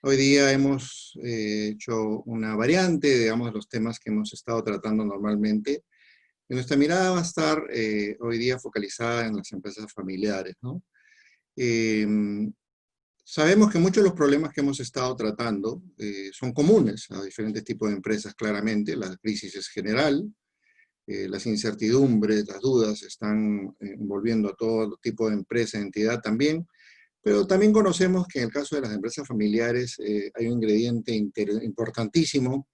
Hoy día hemos hecho una variante, digamos, de los temas que hemos estado tratando normalmente. Y nuestra mirada va a estar hoy día focalizada en las empresas familiares, ¿no? Eh, Sabemos que muchos de los problemas que hemos estado tratando son comunes a diferentes tipos de empresas, claramente. La crisis es general, las incertidumbres, las dudas están envolviendo a todo tipo de empresa, entidad también. Pero también conocemos que en el caso de las empresas familiares hay un ingrediente importantísimo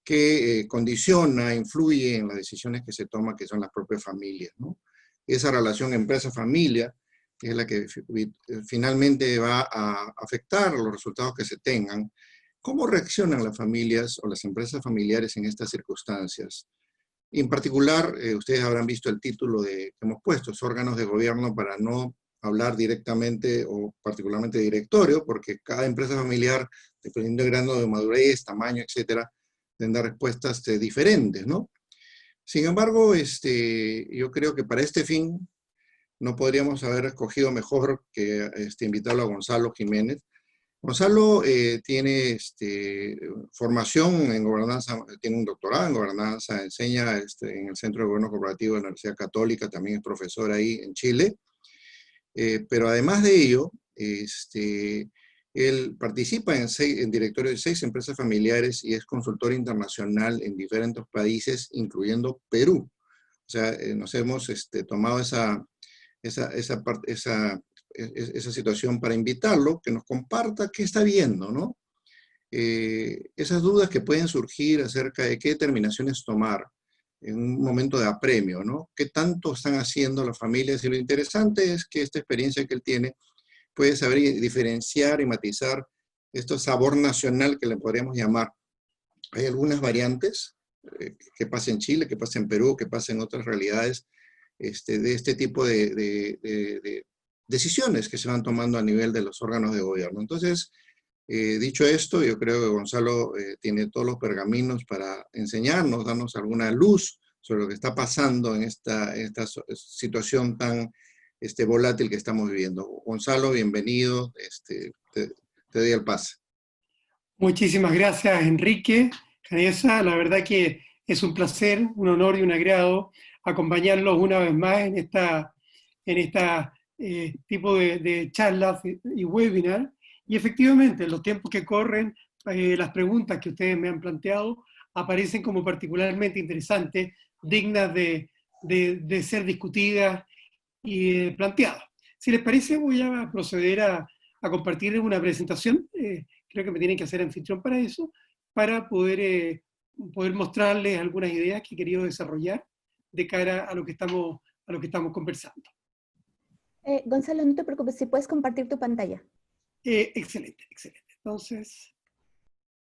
que condiciona, influye en las decisiones que se toman, que son las propias familias, ¿no? Esa relación empresa-familia es la que finalmente va a afectar los resultados que se tengan. ¿Cómo reaccionan las familias o las empresas familiares en estas circunstancias? En particular, ustedes habrán visto el título que hemos puesto, órganos de gobierno, para no hablar directamente o particularmente directorio, porque cada empresa familiar, dependiendo del grado de madurez, tamaño, etcétera, tendrá respuestas diferentes, ¿no? Sin embargo, yo creo que para este fin no podríamos haber escogido mejor que invitarlo a Gonzalo Jiménez. Gonzalo tiene formación en gobernanza, tiene un doctorado en gobernanza, enseña en el Centro de Gobierno Corporativo de la Universidad Católica, también es profesor ahí en Chile, pero además de ello, él participa en directorio de 6 empresas familiares y es consultor internacional en diferentes países, incluyendo Perú. O sea, nos hemos tomado esa situación para invitarlo, que nos comparta qué está viendo, ¿no? Esas dudas que pueden surgir acerca de qué determinaciones tomar en un momento de apremio, ¿no? ¿Qué tanto están haciendo las familias? Y lo interesante es que esta experiencia que él tiene puede saber diferenciar y matizar este sabor nacional que le podríamos llamar. Hay algunas variantes que pasa en Chile, que pasa en Perú, que pasa en otras realidades de este tipo de decisiones que se van tomando a nivel de los órganos de gobierno. Entonces, dicho esto, yo creo que Gonzalo tiene todos los pergaminos para enseñarnos, darnos alguna luz sobre lo que está pasando en esta situación tan volátil que estamos viviendo. Gonzalo, bienvenido, te doy el pase. Muchísimas gracias, Enrique Canesa. La verdad que es un placer, un honor y un agrado acompañarlos una vez más en esta tipo de charlas y webinar. Y efectivamente, en los tiempos que corren, las preguntas que ustedes me han planteado aparecen como particularmente interesantes, dignas de ser discutidas y planteadas. Si les parece, voy a proceder a compartir una presentación. Creo que me tienen que hacer anfitrión para eso, para poder mostrarles algunas ideas que he querido desarrollar de cara a lo que estamos conversando. Gonzalo, no te preocupes, si puedes compartir tu pantalla. Excelente, excelente. Entonces,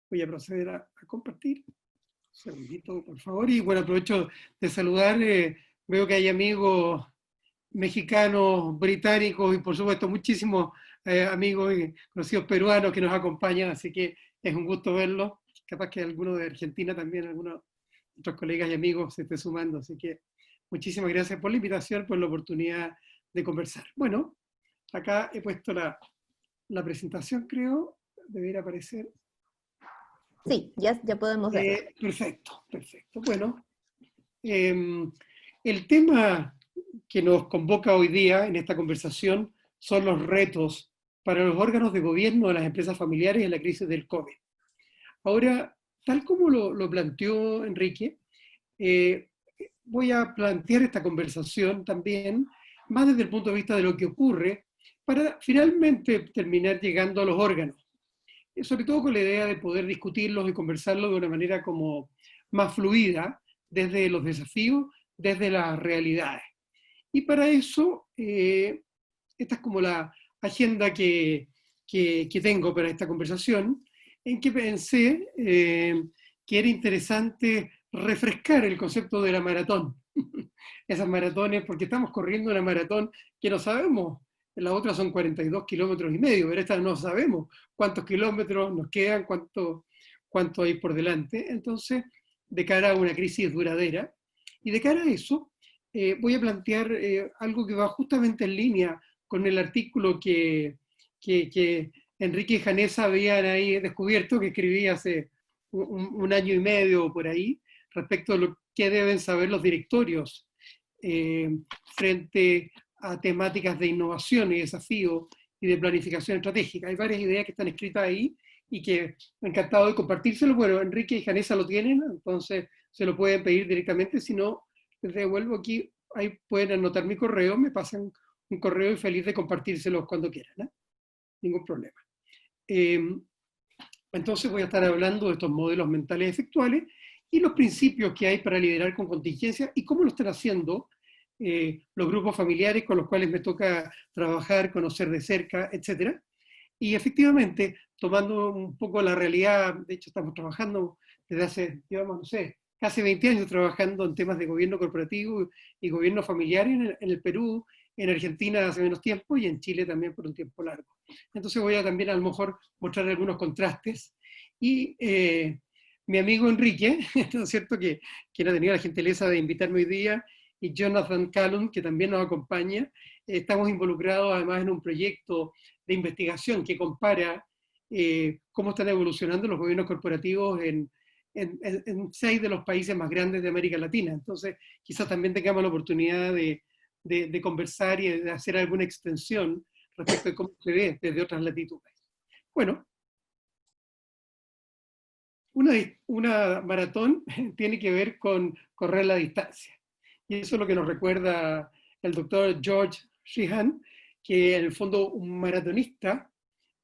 voy a proceder a compartir. Un segundito, por favor. Y bueno, aprovecho de saludar. Veo que hay amigos mexicanos, británicos y por supuesto muchísimos amigos y conocidos peruanos que nos acompañan, así que es un gusto verlos. Capaz que alguno de Argentina también, algunos otros colegas y amigos se esté sumando, así que muchísimas gracias por la invitación, por la oportunidad de conversar. Bueno, acá he puesto la presentación, creo, debería aparecer. Sí, ya podemos verla. Perfecto, perfecto. Bueno, el tema que nos convoca hoy día en esta conversación son los retos para los órganos de gobierno de las empresas familiares en la crisis del COVID. Ahora, tal como lo planteó Enrique, voy a plantear esta conversación también más desde el punto de vista de lo que ocurre para finalmente terminar llegando a los órganos, sobre todo con la idea de poder discutirlos y conversarlos de una manera como más fluida, desde los desafíos, desde las realidades. Y para eso, esta es como la agenda que tengo para esta conversación, en que pensé que era interesante refrescar el concepto de la maratón. Esas maratones, porque estamos corriendo una maratón que no sabemos, la otra son 42 kilómetros y medio, pero esta no sabemos cuántos kilómetros nos quedan, cuánto hay por delante. Entonces, de cara a una crisis duradera, y de cara a eso, voy a plantear algo que va justamente en línea con el artículo que Enrique y Janessa habían ahí descubierto, que escribí hace un año y medio o por ahí, respecto a lo que deben saber los directorios frente a temáticas de innovación y desafío y de planificación estratégica. Hay varias ideas que están escritas ahí y que me ha encantado de compartírselo. Bueno, Enrique y Janessa lo tienen, entonces se lo pueden pedir directamente. Si no, les devuelvo aquí, ahí pueden anotar mi correo, me pasan un correo y feliz de compartírselos cuando quieran, ¿eh? Ningún problema. Entonces voy a estar hablando de estos modelos mentales efectuales y los principios que hay para liderar con contingencia y cómo lo están haciendo los grupos familiares con los cuales me toca trabajar, conocer de cerca, etc. Y efectivamente, tomando un poco la realidad, de hecho estamos trabajando desde hace, digamos, no sé, casi 20 años trabajando en temas de gobierno corporativo y gobierno familiar en el Perú, en Argentina hace menos tiempo y en Chile también por un tiempo largo. Entonces voy a también a lo mejor mostrar algunos contrastes. Y mi amigo Enrique, ¿no es cierto?, que ha tenido la gentileza de invitarme hoy día, y Jonathan Callum, que también nos acompaña, estamos involucrados además en un proyecto de investigación que compara cómo están evolucionando los gobiernos corporativos en 6 de los países más grandes de América Latina. Entonces, quizás también tengamos la oportunidad de conversar y de hacer alguna extensión respecto de cómo se ve desde otras latitudes. Bueno, una maratón tiene que ver con correr la distancia. Y eso es lo que nos recuerda el doctor George Sheehan, que en el fondo un maratonista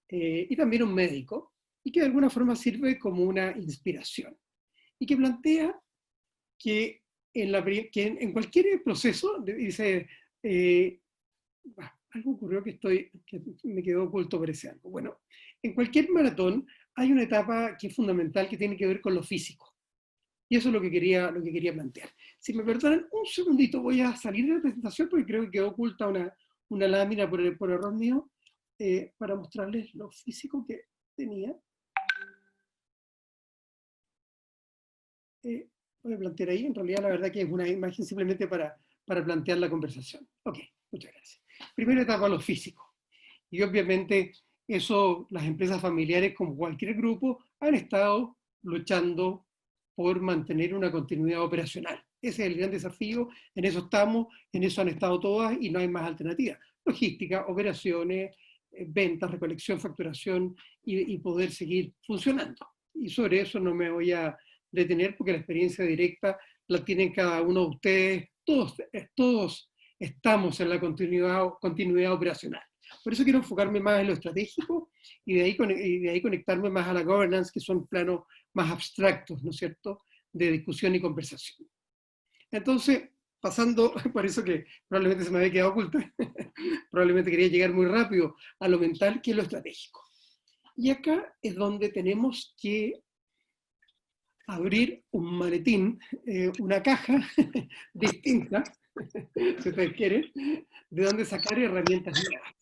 y también un médico, y que de alguna forma sirve como una inspiración. Y que plantea que en cualquier proceso, dice, algo ocurrió que me quedó oculto por ese algo. Bueno, en cualquier maratón hay una etapa que es fundamental que tiene que ver con lo físico. Y eso es lo que quería plantear. Si me perdonan un segundito, voy a salir de la presentación porque creo que quedó oculta una lámina por error mío para mostrarles lo físico que tenía. Voy a plantear ahí, en realidad la verdad que es una imagen simplemente para plantear la conversación. Ok, muchas gracias. Primera etapa, lo físico. Y obviamente eso, las empresas familiares como cualquier grupo han estado luchando por mantener una continuidad operacional. Ese es el gran desafío, en eso estamos, en eso han estado todas y no hay más alternativa. Logística, operaciones, ventas, recolección, facturación y poder seguir funcionando. Y sobre eso no me voy a detener porque la experiencia directa la tienen cada uno de ustedes, todos estamos en la continuidad operacional. Por eso quiero enfocarme más en lo estratégico y de ahí conectarme más a la governance, que son planos más abstractos, ¿no es cierto?, de discusión y conversación. Entonces, pasando, por eso que probablemente se me había quedado oculta, probablemente quería llegar muy rápido a lo mental, que es lo estratégico. Y acá es donde tenemos que abrir un maletín, una caja distinta, si ustedes quieren, de donde sacar herramientas nuevas.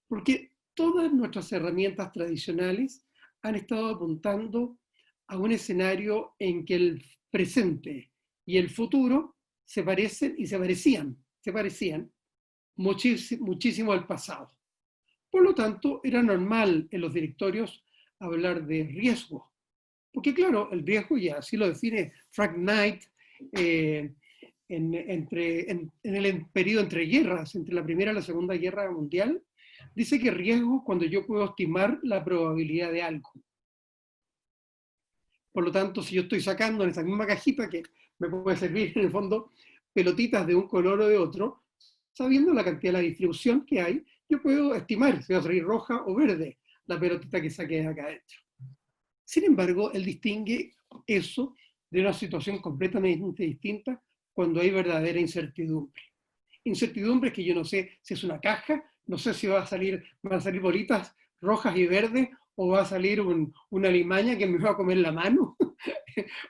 Porque todas nuestras herramientas tradicionales han estado apuntando a un escenario en que el presente y el futuro se parecen y se parecían muchísimo al pasado. Por lo tanto, era normal en los directorios hablar de riesgo. Porque claro, el riesgo, ya así lo define Frank Knight, en el periodo entre guerras, entre la Primera y la Segunda Guerra Mundial, dice que riesgo cuando yo puedo estimar la probabilidad de algo. Por lo tanto, si yo estoy sacando en esa misma cajita, que me puede servir en el fondo pelotitas de un color o de otro, sabiendo la cantidad de la distribución que hay, yo puedo estimar si va a salir roja o verde la pelotita que saqué de acá adentro. Sin embargo, él distingue eso de una situación completamente distinta cuando hay verdadera incertidumbre. Incertidumbre es que yo no sé si es una caja, no sé si van a salir bolitas rojas y verdes, o va a salir una limaña que me va a comer la mano,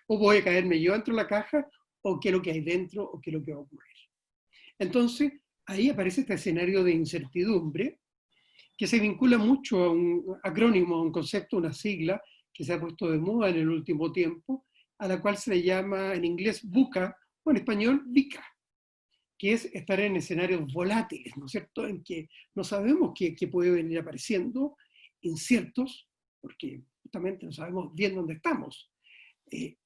o voy a caerme yo dentro de la caja, o qué es lo que hay dentro, o qué es lo que va a ocurrir. Entonces, ahí aparece este escenario de incertidumbre, que se vincula mucho a un acrónimo, a un concepto, una sigla, que se ha puesto de moda en el último tiempo, a la cual se le llama en inglés VUCA, o en español VICA, que es estar en escenarios volátiles, ¿no es cierto?, en que no sabemos qué puede venir apareciendo, inciertos, porque justamente no sabemos bien dónde estamos,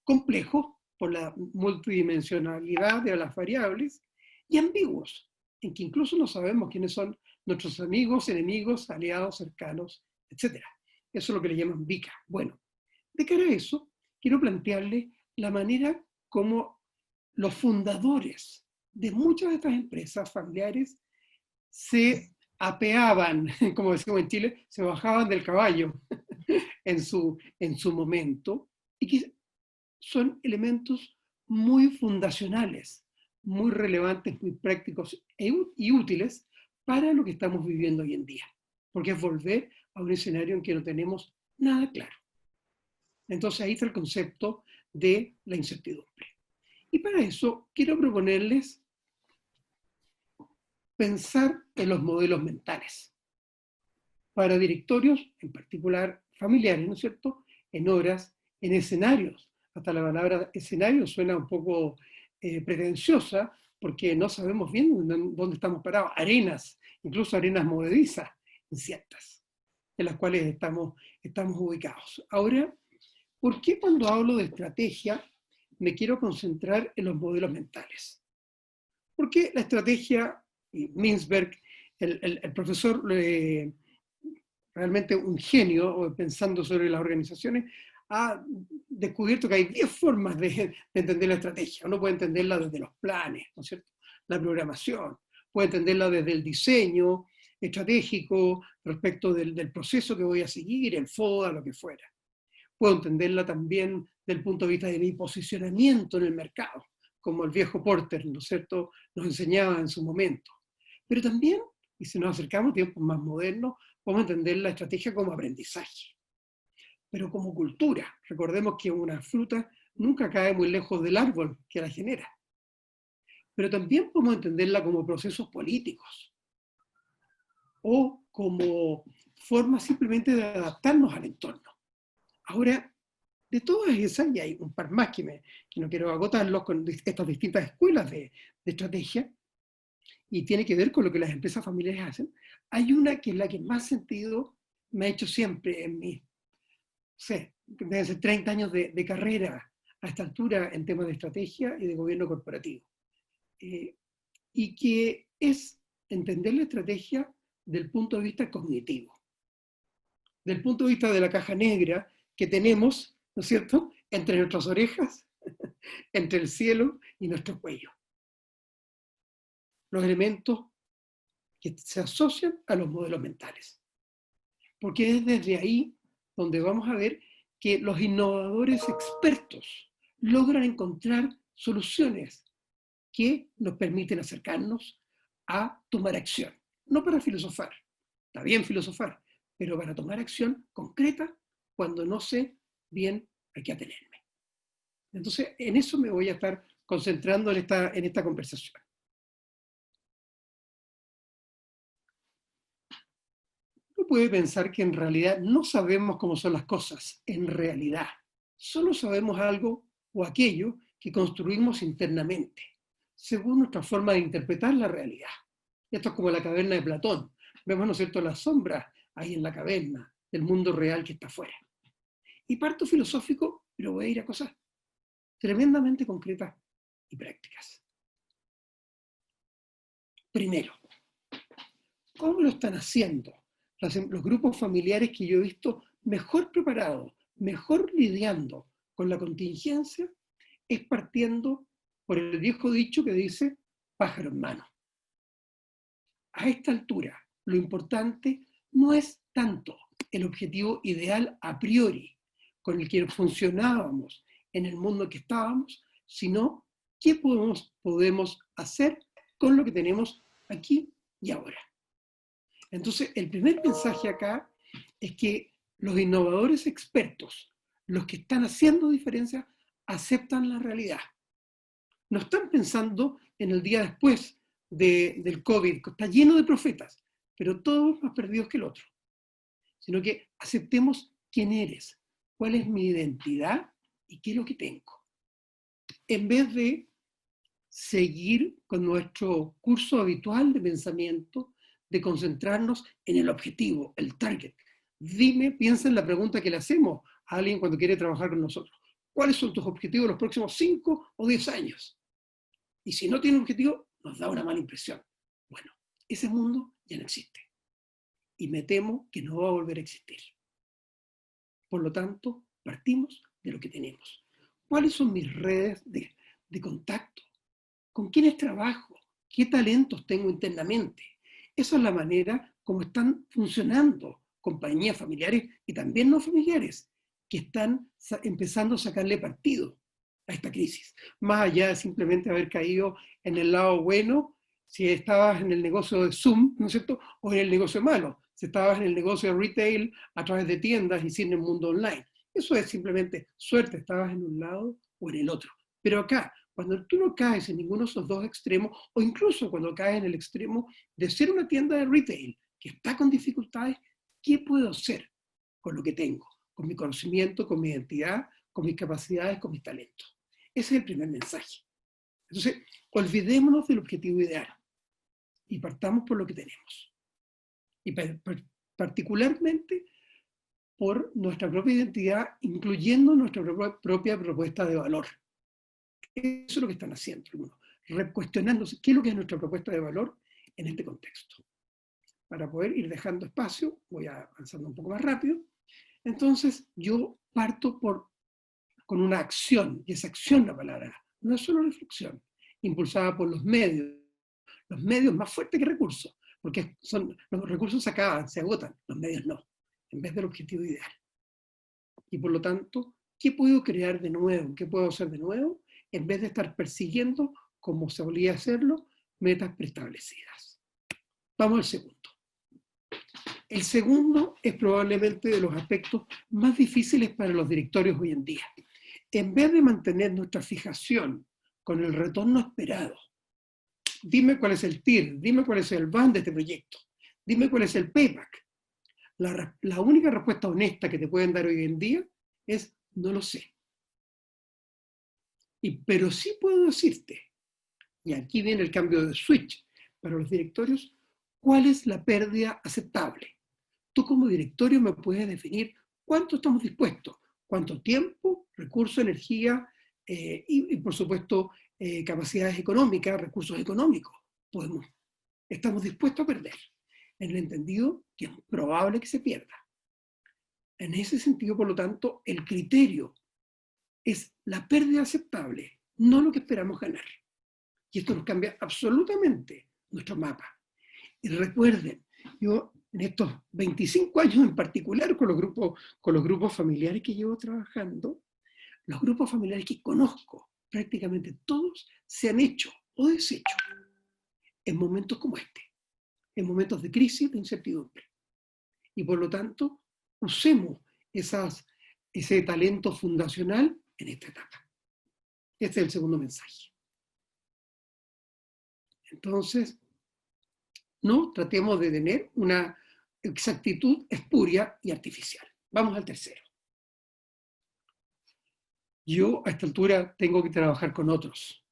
complejos por la multidimensionalidad de las variables, y ambiguos, en que incluso no sabemos quiénes son nuestros amigos, enemigos, aliados, cercanos, etc. Eso es lo que le llaman VICA. Bueno, de cara a eso, quiero plantearle la manera como los fundadores de muchas de estas empresas familiares se apeaban, como decimos en Chile, se bajaban del caballo en su momento, y que son elementos muy fundacionales, muy relevantes, muy prácticos y útiles para lo que estamos viviendo hoy en día, porque es volver a un escenario en que no tenemos nada claro. Entonces ahí está el concepto de la incertidumbre. Y para eso quiero proponerles pensar en los modelos mentales para directorios, en particular familiares, ¿no es cierto?, en horas, en escenarios. Hasta la palabra escenario suena un poco pretenciosa, porque no sabemos bien dónde estamos parados. Arenas, incluso arenas movedizas, inciertas, en las cuales estamos ubicados. Ahora, ¿por qué cuando hablo de estrategia me quiero concentrar en los modelos mentales? Porque la estrategia, y Mintzberg, el profesor, realmente un genio pensando sobre las organizaciones, ha descubierto que hay 10 formas de entender la estrategia. Uno puede entenderla desde los planes, ¿no es cierto?, la programación, puede entenderla desde el diseño estratégico respecto del proceso que voy a seguir, el FODA, lo que fuera. Puedo entenderla también desde el punto de vista de mi posicionamiento en el mercado, como el viejo Porter, ¿no es cierto?, nos enseñaba en su momento. Pero también, y si nos acercamos a tiempos más modernos, podemos entender la estrategia como aprendizaje, pero como cultura. Recordemos que una fruta nunca cae muy lejos del árbol que la genera. Pero también podemos entenderla como procesos políticos, o como forma simplemente de adaptarnos al entorno. Ahora, de todas esas, y hay un par más que no quiero agotarlos con estas distintas escuelas de estrategia, y tiene que ver con lo que las empresas familiares hacen, hay una que es la que más sentido me ha hecho siempre en mi, desde 30 años de carrera a esta altura en temas de estrategia y de gobierno corporativo. Y que es entender la estrategia del punto de vista cognitivo, del punto de vista de la caja negra que tenemos, ¿no es cierto?, entre nuestras orejas, entre el cielo y nuestro cuello. Los elementos que se asocian a los modelos mentales. Porque es desde ahí donde vamos a ver que los innovadores expertos logran encontrar soluciones que nos permiten acercarnos a tomar acción. No para filosofar, está bien filosofar, pero para tomar acción concreta cuando no sé bien a qué atenerme. Entonces, en eso me voy a estar concentrando en esta conversación. Uno puede pensar que en realidad no sabemos cómo son las cosas, en realidad. Solo sabemos algo o aquello que construimos internamente, según nuestra forma de interpretar la realidad. Esto es como la caverna de Platón. Vemos, ¿no es cierto?, las sombras ahí en la caverna del mundo real que está afuera. Y parto filosófico, pero voy a ir a cosas tremendamente concretas y prácticas. Primero, ¿cómo lo están haciendo los grupos familiares que yo he visto mejor preparados, mejor lidiando con la contingencia? Es partiendo por el viejo dicho que dice pájaro en mano. A esta altura, lo importante no es tanto el objetivo ideal a priori con el que funcionábamos en el mundo que estábamos, sino qué podemos hacer con lo que tenemos aquí y ahora. Entonces, el primer mensaje acá es que los innovadores expertos, los que están haciendo diferencia, aceptan la realidad. No están pensando en el día después del COVID, que está lleno de profetas, pero todos más perdidos que el otro. Sino que aceptemos quién eres, cuál es mi identidad y qué es lo que tengo. En vez de seguir con nuestro curso habitual de pensamiento, de concentrarnos en el objetivo, el target, Dime, piensa en la pregunta que le hacemos a alguien cuando quiere trabajar con nosotros. ¿Cuáles son tus objetivos los próximos 5 o 10 años? Y si no tiene objetivo, nos da una mala impresión. Bueno, ese mundo ya no existe. Y me temo que no va a volver a existir. Por lo tanto, partimos de lo que tenemos. ¿Cuáles son mis redes de contacto? ¿Con quiénes trabajo? ¿Qué talentos tengo internamente? Esa es la manera como están funcionando compañías familiares y también no familiares que están empezando a sacarle partido a esta crisis. Más allá de simplemente haber caído en el lado bueno, si estabas en el negocio de Zoom, ¿no es cierto? O en el negocio malo, si estabas en el negocio de retail a través de tiendas y sin el mundo online. Eso es simplemente suerte, estabas en un lado o en el otro. Pero acá, cuando tú no caes en ninguno de esos dos extremos, o incluso cuando caes en el extremo de ser una tienda de retail que está con dificultades, ¿qué puedo hacer con lo que tengo? Con mi conocimiento, con mi identidad, con mis capacidades, con mis talentos. Ese es el primer mensaje. Entonces, olvidémonos del objetivo ideal y partamos por lo que tenemos. Y particularmente por nuestra propia identidad, incluyendo nuestra propia propuesta de valor. Eso es lo que están haciendo, cuestionándose qué es lo que es nuestra propuesta de valor en este contexto. Para poder ir dejando espacio, voy avanzando un poco más rápido. Entonces, yo parto con una acción, y esa acción la palabra, no es solo reflexión, impulsada por los medios más fuertes que recursos, porque los recursos se acaban, se agotan, los medios no, en vez del objetivo ideal. Y por lo tanto, ¿qué puedo crear de nuevo? ¿Qué puedo hacer de nuevo? En vez de estar persiguiendo, como se solía hacerlo, metas preestablecidas. Vamos al segundo. El segundo es probablemente de los aspectos más difíciles para los directorios hoy en día. En vez de mantener nuestra fijación con el retorno esperado, dime cuál es el TIR, dime cuál es el BAN de este proyecto, dime cuál es el payback. La única respuesta honesta que te pueden dar hoy en día es no lo sé. Pero sí puedo decirte, y aquí viene el cambio de switch para los directorios, cuál es la pérdida aceptable. Tú como directorio me puedes definir cuánto estamos dispuestos, cuánto tiempo, recursos, energía y por supuesto capacidades económicas, recursos económicos estamos dispuestos a perder, en el entendido que es probable que se pierda. En ese sentido, por lo tanto, el criterio es la pérdida aceptable, no lo que esperamos ganar. Y esto nos cambia absolutamente nuestro mapa. Y recuerden, yo en estos 25 años en particular con los grupos familiares que llevo trabajando, los grupos familiares que conozco, prácticamente todos se han hecho o deshecho en momentos como este, en momentos de crisis, de incertidumbre. Y por lo tanto, usemos ese talento fundacional en esta etapa. Este es el segundo mensaje. Entonces, no tratemos de tener una exactitud espuria y artificial. Vamos al tercero. Yo a esta altura tengo que trabajar con otros.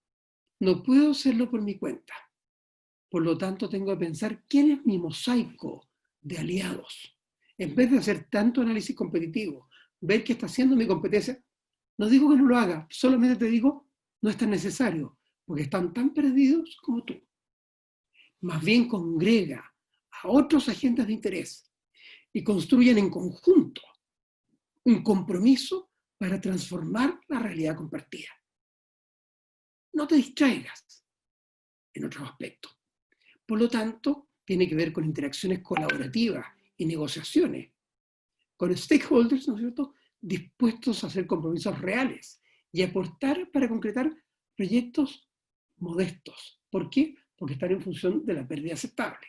No puedo hacerlo por mi cuenta. Por lo tanto, tengo que pensar quién es mi mosaico de aliados. En vez de hacer tanto análisis competitivo, ver qué está haciendo mi competencia, no digo que no lo haga, solamente te digo, no es tan necesario, porque están tan perdidos como tú. Más bien congrega a otros agentes de interés y construyen en conjunto un compromiso para transformar la realidad compartida. No te distraigas en otros aspectos. Por lo tanto, tiene que ver con interacciones colaborativas y negociaciones con stakeholders, ¿no es cierto?, dispuestos a hacer compromisos reales y aportar para concretar proyectos modestos. ¿Por qué? Porque están en función de la pérdida aceptable.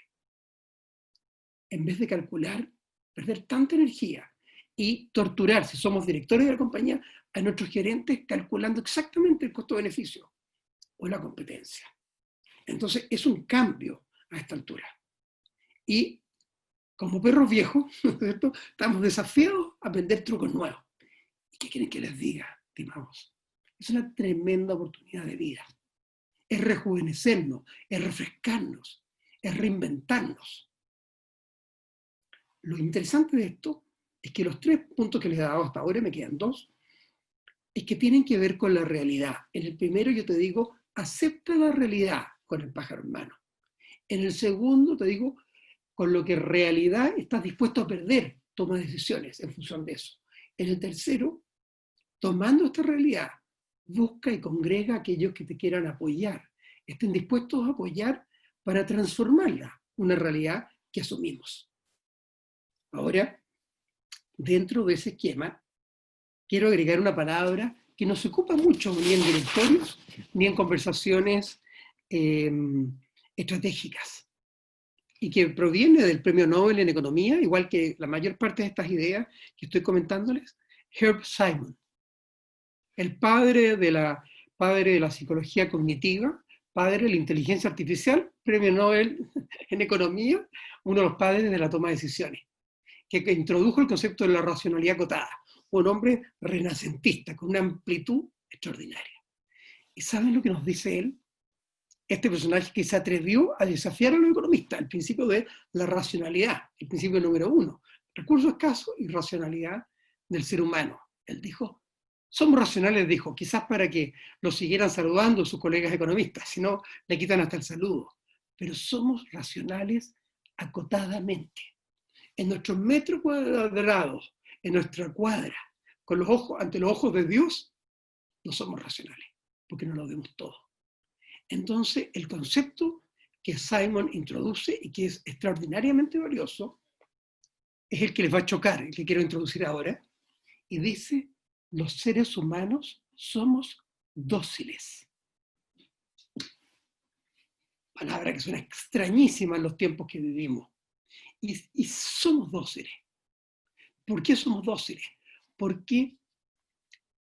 En vez de calcular, perder tanta energía y torturar, si somos directores de la compañía, a nuestros gerentes calculando exactamente el costo-beneficio o la competencia. Entonces, es un cambio a esta altura. Y como perros viejos, ¿no es cierto?, estamos desafiados a aprender trucos nuevos. ¿Y qué quieren que les diga, estimados? Es una tremenda oportunidad de vida. Es rejuvenecernos, es refrescarnos, es reinventarnos. Lo interesante de esto es que los 3 puntos que les he dado hasta ahora, me quedan 2, es que tienen que ver con la realidad. En el primero yo te digo, acepta la realidad con el pájaro en mano. En el segundo te digo, con lo que en realidad estás dispuesto a perder, toma decisiones en función de eso. En el tercero, tomando esta realidad, busca y congrega a aquellos que te quieran apoyar, estén dispuestos a apoyar para transformarla, una realidad que asumimos. Ahora, dentro de ese esquema, quiero agregar una palabra que no se ocupa mucho ni en directorios ni en conversaciones estratégicas, y que proviene del Premio Nobel en Economía, igual que la mayor parte de estas ideas que estoy comentándoles, Herb Simon, el padre de la psicología cognitiva, padre de la inteligencia artificial, Premio Nobel en Economía, uno de los padres de la toma de decisiones, que introdujo el concepto de la racionalidad acotada, un hombre renacentista, con una amplitud extraordinaria. ¿Y saben lo que nos dice él? Este personaje que se atrevió a desafiar a los economistas, el principio de la racionalidad, el principio número 1, recurso escaso y racionalidad del ser humano. Él dijo, somos racionales, dijo, quizás para que lo siguieran saludando sus colegas economistas, si no le quitan hasta el saludo, pero somos racionales acotadamente. En nuestros metros cuadrados, en nuestra cuadra, con los ojos, ante los ojos de Dios, no somos racionales, porque no lo vemos todo. Entonces, el concepto que Simon introduce y que es extraordinariamente valioso, es el que les va a chocar, el que quiero introducir ahora, y dice, los seres humanos somos dóciles. Palabra que suena extrañísima en los tiempos que vivimos. Y somos dóciles. ¿Por qué somos dóciles? Porque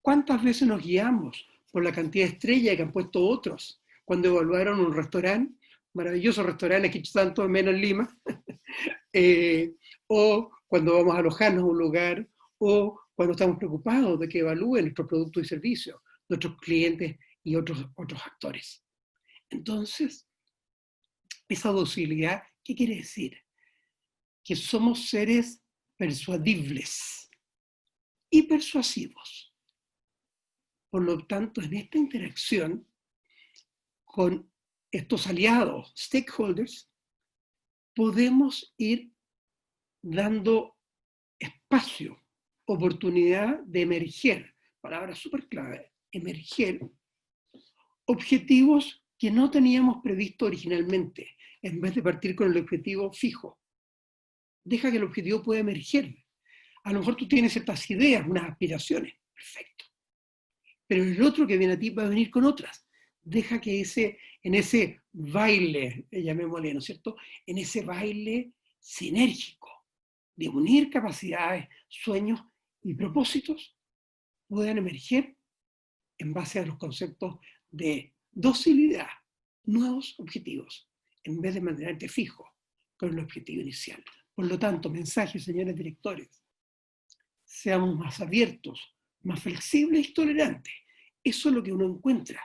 ¿cuántas veces nos guiamos por la cantidad de estrellas que han puesto otros cuando evaluaron un restaurante, maravilloso restaurante, aquí tanto menos en Lima, o cuando vamos a alojarnos a un lugar, o cuando estamos preocupados de que evalúen nuestros productos y servicios, nuestros clientes y otros actores? Entonces, esa docilidad, ¿qué quiere decir? Que somos seres persuadibles y persuasivos. Por lo tanto, en esta interacción con estos aliados, stakeholders, podemos ir dando espacio, oportunidad de emerger, palabra súper clave, emerger objetivos que no teníamos previsto originalmente, en vez de partir con el objetivo fijo. Deja que el objetivo pueda emerger. A lo mejor tú tienes ciertas ideas, unas aspiraciones, perfecto. Pero el otro que viene a ti va a venir con otras. Deja que en ese baile, llamémosle, ¿no es cierto? En ese baile sinérgico de unir capacidades, sueños y propósitos, puedan emerger en base a los conceptos de docilidad, nuevos objetivos, en vez de mantenerte fijo con el objetivo inicial. Por lo tanto, mensaje, señores directores, seamos más abiertos, más flexibles y tolerantes. Eso es lo que uno encuentra.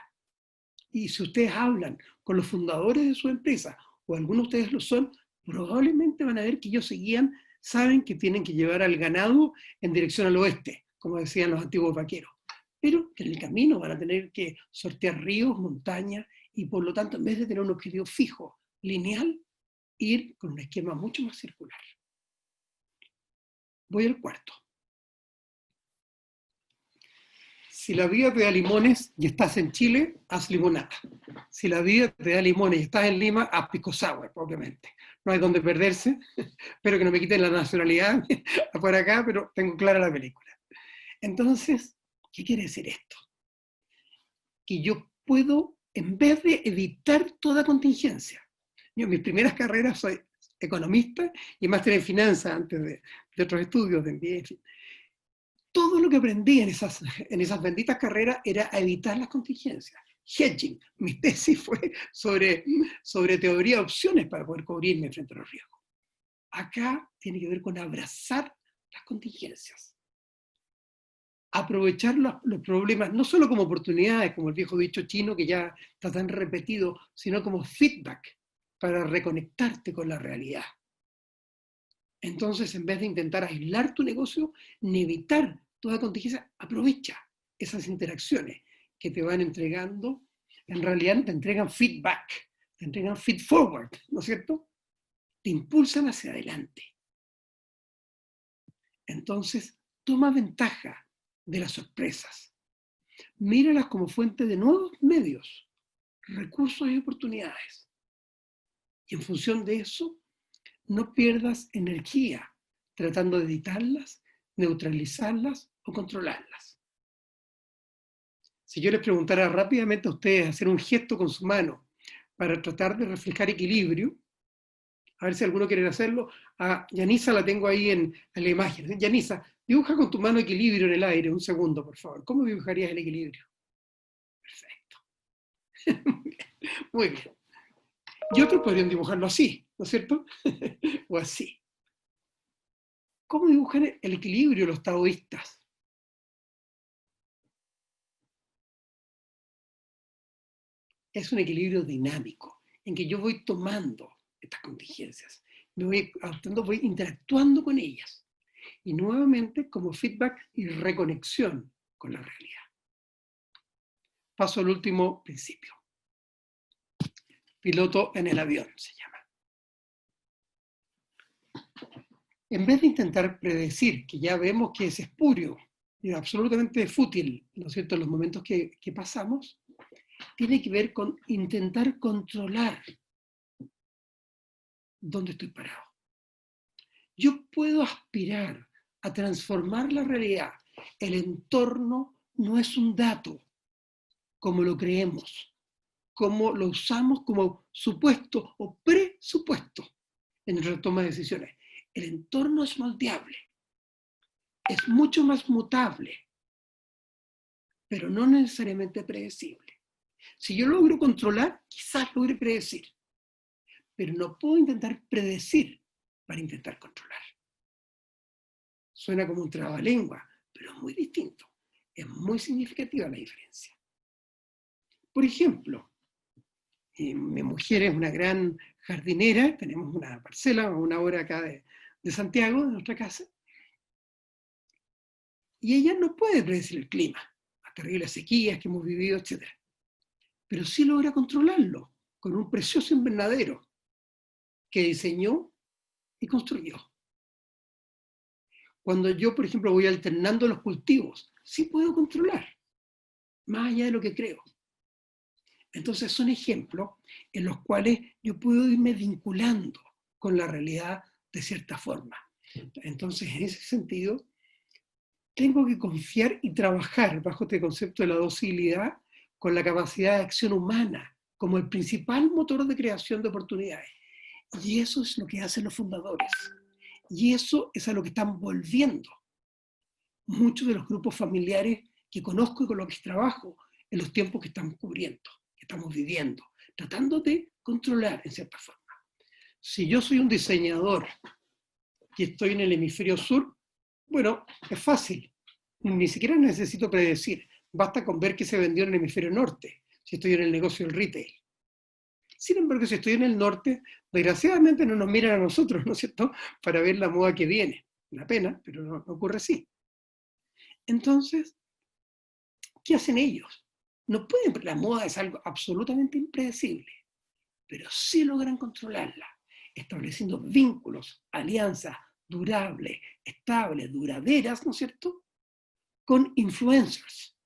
Y si ustedes hablan con los fundadores de su empresa, o algunos de ustedes lo son, probablemente van a ver que ellos saben que tienen que llevar al ganado en dirección al oeste, como decían los antiguos vaqueros. Pero que en el camino van a tener que sortear ríos, montañas, y por lo tanto, en vez de tener un objetivo fijo, lineal, ir con un esquema mucho más circular. Voy al cuarto. Si la vida te da limones y estás en Chile, haz limonada. Si la vida te da limones y estás en Lima, haz pisco sour, obviamente. No hay donde perderse. Espero que no me quiten la nacionalidad por acá, pero tengo clara la película. Entonces, ¿qué quiere decir esto? Que yo puedo, en vez de evitar toda contingencia, yo en mis primeras carreras soy economista y máster en finanzas antes de otros estudios de MBA, en fin. Todo lo que aprendí en esas benditas carreras era a evitar las contingencias. Hedging, mi tesis fue sobre teoría de opciones para poder cubrirme frente a los riesgos. Acá tiene que ver con abrazar las contingencias. Aprovechar los problemas, no solo como oportunidades, como el viejo dicho chino que ya está tan repetido, sino como feedback para reconectarte con la realidad. Entonces, en vez de intentar aislar tu negocio, ni evitar toda contingencia, aprovecha esas interacciones que te van entregando. En realidad te entregan feedback, te entregan feed forward, ¿no es cierto? Te impulsan hacia adelante. Entonces, toma ventaja de las sorpresas. Míralas como fuente de nuevos medios, recursos y oportunidades. Y en función de eso, no pierdas energía tratando de evitarlas, neutralizarlas o controlarlas. Si yo les preguntara rápidamente a ustedes hacer un gesto con su mano para tratar de reflejar equilibrio, a ver si alguno quiere hacerlo. A Yanisa la tengo ahí en la imagen. Yanisa, dibuja con tu mano equilibrio en el aire, un segundo, por favor. ¿Cómo dibujarías el equilibrio? Perfecto. Muy bien. Y otros podrían dibujarlo así, ¿no es cierto? O así. ¿Cómo dibujan el equilibrio los taoístas? Es un equilibrio dinámico, en que yo voy tomando estas contingencias, me voy adaptando, voy interactuando con ellas. Y nuevamente como feedback y reconexión con la realidad. Paso al último principio. Piloto en el avión se llama. En vez de intentar predecir, que ya vemos que es espurio y absolutamente fútil, ¿no es cierto?, en los momentos que pasamos, tiene que ver con intentar controlar dónde estoy parado. Yo puedo aspirar a transformar la realidad. El entorno no es un dato, como lo creemos, como lo usamos como supuesto o presupuesto en nuestra toma de decisiones. El entorno es moldeable, es mucho más mutable, pero no necesariamente predecible. Si yo logro controlar, quizás logre predecir, pero no puedo intentar predecir para intentar controlar. Suena como un trabalengua, pero es muy distinto. Es muy significativa la diferencia. Por ejemplo, mi mujer es una gran jardinera, tenemos una parcela a una hora acá de Santiago, de nuestra casa, y ella no puede predecir el clima, las terribles sequías que hemos vivido, etc. Pero sí logra controlarlo con un precioso invernadero que diseñó y construyó. Cuando yo, por ejemplo, voy alternando los cultivos, sí puedo controlar, más allá de lo que creo. Entonces son ejemplos en los cuales yo puedo irme vinculando con la realidad de cierta forma. Entonces, en ese sentido, tengo que confiar y trabajar bajo este concepto de la docilidad con la capacidad de acción humana como el principal motor de creación de oportunidades. Y eso es lo que hacen los fundadores. Y eso es a lo que están volviendo muchos de los grupos familiares que conozco y con los que trabajo en los tiempos que estamos cubriendo, que estamos viviendo, tratando de controlar en cierta forma. Si yo soy un diseñador y estoy en el hemisferio sur, bueno, es fácil. Ni siquiera necesito predecir. Basta con ver qué se vendió en el hemisferio norte, si estoy en el negocio del retail. Sin embargo, si estoy en el norte, desgraciadamente no nos miran a nosotros, ¿no es cierto?, para ver la moda que viene. Una pena, pero no ocurre así. Entonces, ¿qué hacen ellos? No pueden, la moda es algo absolutamente impredecible, pero sí logran controlarla, estableciendo vínculos, alianzas durables, estables, duraderas, ¿no es cierto?, con influencers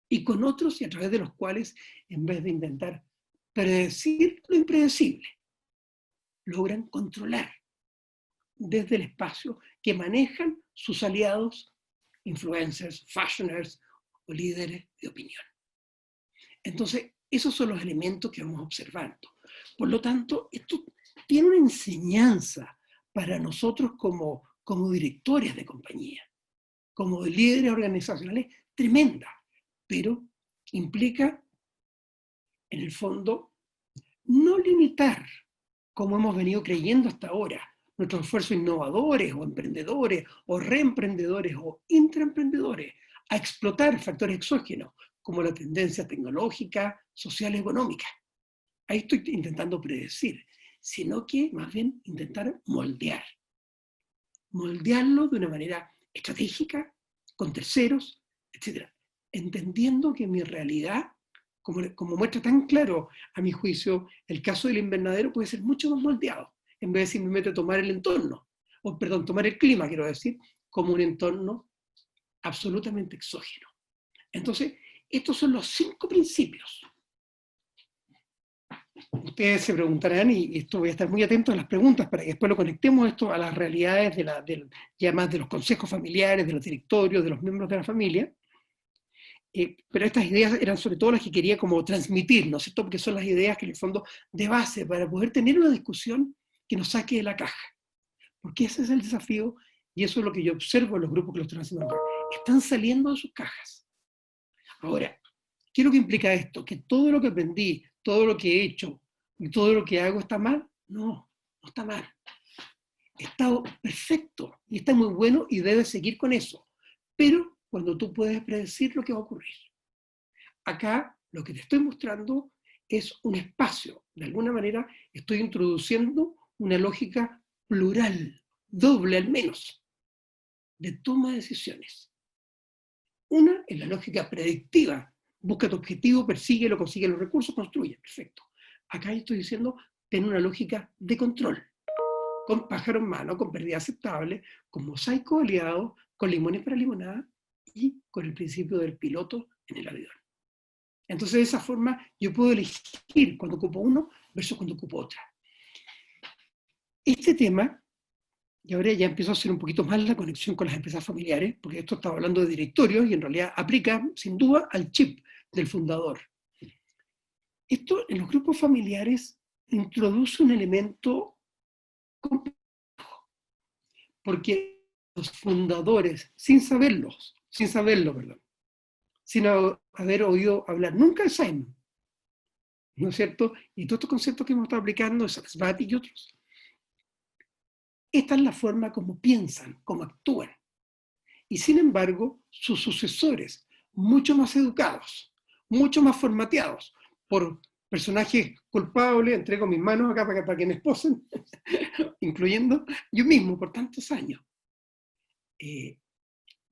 y con otros y a través de los cuales, en vez de intentar predecir lo impredecible, logran controlar desde el espacio que manejan sus aliados, influencers, fashioners o líderes de opinión. Entonces, esos son los elementos que vamos observando. Por lo tanto, esto tiene una enseñanza para nosotros como directores de compañía, como líderes organizacionales, tremenda, pero implica, en el fondo, no limitar, como hemos venido creyendo hasta ahora, nuestros esfuerzos innovadores o emprendedores o reemprendedores o intraemprendedores a explotar factores exógenos como la tendencia tecnológica, social y económica. Ahí estoy intentando predecir, sino que más bien intentar moldear. moldearlo de una manera estratégica, con terceros, etc. Entendiendo que mi realidad, como muestra tan claro, a mi juicio, el caso del invernadero puede ser mucho más moldeado, en vez de simplemente tomar el entorno, o perdón, tomar el clima, quiero decir, como un entorno absolutamente exógeno. Entonces, estos son los 5 principios. Ustedes se preguntarán, y esto voy a estar muy atento a las preguntas para que después lo conectemos esto a las realidades ya más de los consejos familiares, de los directorios, de los miembros de la familia. Pero estas ideas eran sobre todo las que quería como transmitir, ¿no es cierto? Porque son las ideas que en el fondo de base para poder tener una discusión que nos saque de la caja. Porque ese es el desafío y eso es lo que yo observo en los grupos que lo están haciendo acá. Están saliendo de sus cajas. Ahora, ¿qué es lo que implica esto? ¿Que todo lo que aprendí, todo lo que he hecho y todo lo que hago está mal? No, no está mal. Está perfecto y está muy bueno y debes seguir con eso. Pero cuando tú puedes predecir lo que va a ocurrir. Acá lo que te estoy mostrando es un espacio. De alguna manera estoy introduciendo una lógica plural, doble al menos, de toma de decisiones. Una es la lógica predictiva. Busca tu objetivo, persíguelo, consigue los recursos, construye. Perfecto. Acá estoy diciendo, ten una lógica de control. Con pájaro en mano, con pérdida aceptable, con mosaico aliado, con limones para limonada y con el principio del piloto en el avión. Entonces, de esa forma, yo puedo elegir cuando ocupo uno versus cuando ocupo otra. Este tema, y ahora ya empiezo a hacer un poquito más la conexión con las empresas familiares, porque esto estaba hablando de directorios y en realidad aplica, sin duda, al chip del fundador. Esto en los grupos familiares introduce un elemento complejo, porque los fundadores, sin saberlo, perdón, sin haber oído hablar nunca de Simon, ¿no es cierto? Y todos estos conceptos que hemos estado aplicando, Saxby y otros, esta es la forma como piensan, como actúan. Y sin embargo, sus sucesores, mucho más educados, mucho más formateados por personajes culpables, entrego mis manos acá para que me esposen, incluyendo yo mismo por tantos años.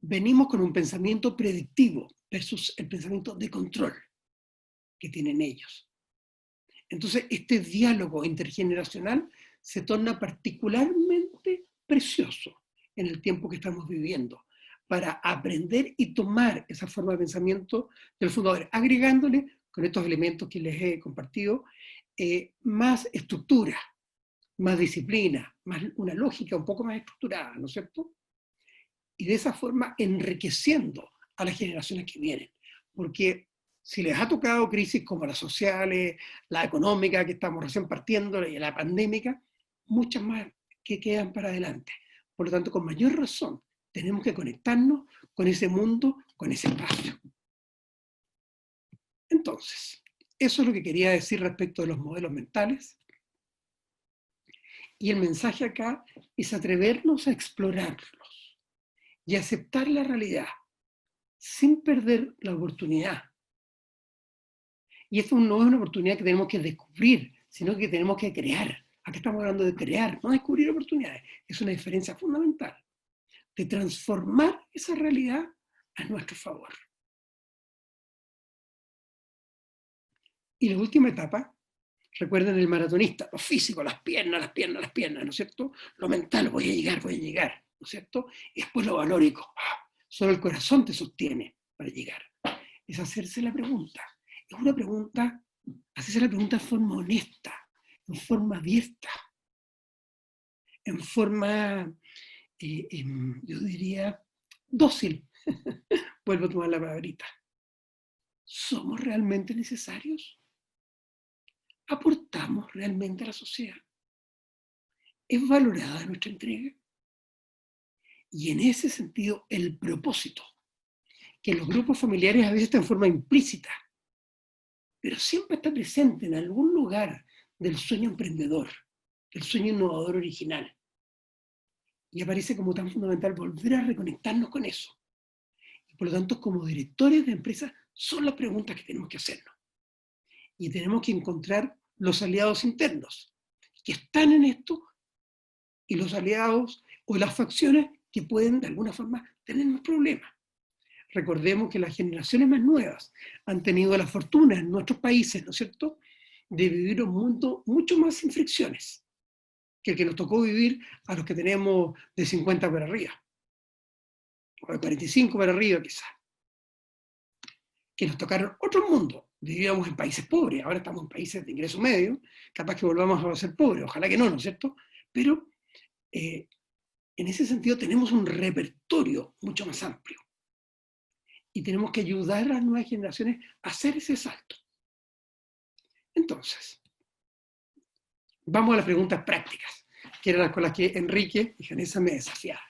Venimos con un pensamiento predictivo versus el pensamiento de control que tienen ellos. Entonces, este diálogo intergeneracional se torna particularmente precioso en el tiempo que estamos viviendo, para aprender y tomar esa forma de pensamiento del fundador, agregándole, con estos elementos que les he compartido, más estructura, más disciplina, más una lógica un poco más estructurada, ¿no es cierto? Y de esa forma enriqueciendo a las generaciones que vienen. Porque si les ha tocado crisis como las sociales, la económica que estamos recién partiendo y la pandémica, muchas más que quedan para adelante. Por lo tanto, con mayor razón, tenemos que conectarnos con ese mundo, con ese espacio. Entonces, eso es lo que quería decir respecto de los modelos mentales. Y el mensaje acá es atrevernos a explorarlos y aceptar la realidad sin perder la oportunidad. Y esto no es una oportunidad que tenemos que descubrir, sino que tenemos que crear. Acá estamos hablando de crear, no descubrir oportunidades. Es una diferencia fundamental de transformar esa realidad a nuestro favor. Y la última etapa, recuerden el maratonista, lo físico, las piernas, ¿no es cierto? Lo mental, voy a llegar, ¿no es cierto? Y después lo valórico, solo el corazón te sostiene para llegar. Es hacerse la pregunta. Es una pregunta, hacerse la pregunta en forma honesta, en forma abierta, en forma, yo diría, dócil. Vuelvo a tomar la palabrita. ¿Somos realmente necesarios? ¿Aportamos realmente a la sociedad? ¿Es valorada nuestra entrega? Y en ese sentido, el propósito, que los grupos familiares a veces está en forma implícita, pero siempre está presente en algún lugar del sueño emprendedor, del sueño innovador original. Y aparece como tan fundamental volver a reconectarnos con eso. Y por lo tanto, como directores de empresas, son las preguntas que tenemos que hacernos. Y tenemos que encontrar los aliados internos, que están en esto, y los aliados o las facciones que pueden de alguna forma tener más problemas. Recordemos que las generaciones más nuevas han tenido la fortuna en nuestros países, ¿no es cierto?, de vivir un mundo mucho más sin fricciones que el que nos tocó vivir a los que tenemos de 50 para arriba, o de 45 para arriba quizás, que nos tocaron otro mundo. Vivíamos en países pobres, ahora estamos en países de ingreso medio, capaz que volvamos a ser pobres, ojalá que no, ¿no es cierto? Pero en ese sentido tenemos un repertorio mucho más amplio y tenemos que ayudar a las nuevas generaciones a hacer ese salto. Entonces, vamos a las preguntas prácticas, que eran las con las que Enrique y Janessa me desafiaban.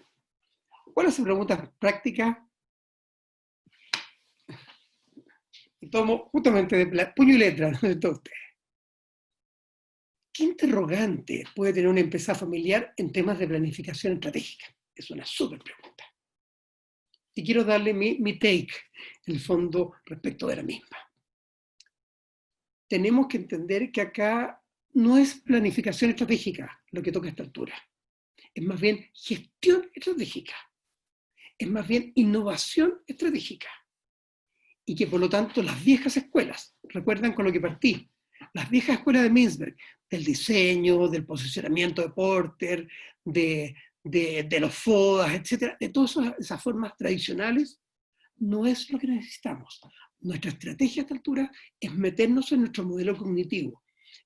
¿Cuáles son preguntas prácticas? Y tomo justamente de puño y letra, ¿no?, de todos ustedes. ¿Qué interrogante puede tener una empresa familiar en temas de planificación estratégica? Es una súper pregunta. Y quiero darle mi take, en el fondo, respecto de la misma. Tenemos que entender que acá no es planificación estratégica lo que toca a esta altura. Es más bien gestión estratégica. Es más bien innovación estratégica. Y que por lo tanto las viejas escuelas, recuerdan con lo que partí, las viejas escuelas de Mintzberg, del diseño, del posicionamiento de Porter, de los FODAS, etcétera, de todas esas formas tradicionales, no es lo que necesitamos. Nuestra estrategia a esta altura es meternos en nuestro modelo cognitivo.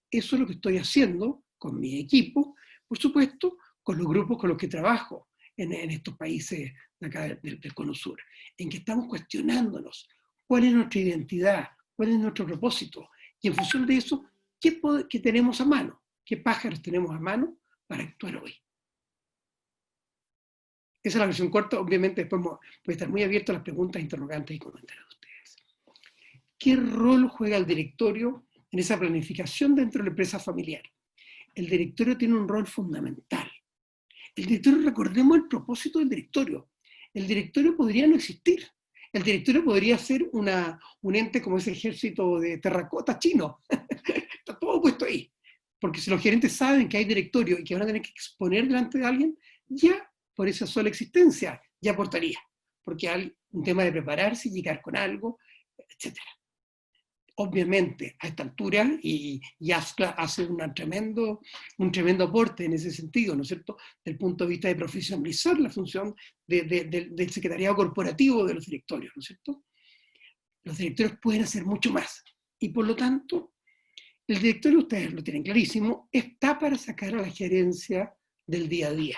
Eso es lo que estoy haciendo con mi equipo, por supuesto, con los grupos con los que trabajo en estos países de acá del Cono Sur, en que estamos cuestionándonos cuál es nuestra identidad, cuál es nuestro propósito, y en función de eso, ¿qué tenemos a mano? ¿Qué pájaros tenemos a mano para actuar hoy? Esa es la versión corta, obviamente después voy a estar muy abierto a las preguntas, interrogantes y comentarios de ustedes. ¿Qué rol juega el directorio en esa planificación dentro de la empresa familiar? El directorio tiene un rol fundamental. El directorio, recordemos el propósito del directorio. El directorio podría no existir. El directorio podría ser un ente como ese ejército de terracota chino. Está todo puesto ahí. Porque si los gerentes saben que hay directorio y que van a tener que exponer delante de alguien, ya por esa sola existencia ya aportaría. Porque hay un tema de prepararse y llegar con algo, etc. Obviamente, a esta altura, y ASCLA hace un tremendo aporte en ese sentido, ¿no es cierto?, desde el punto de vista de profesionalizar la función del secretariado corporativo de los directorios, ¿no es cierto? Los directorios pueden hacer mucho más. Y por lo tanto, el directorio, ustedes lo tienen clarísimo, está para sacar a la gerencia del día a día.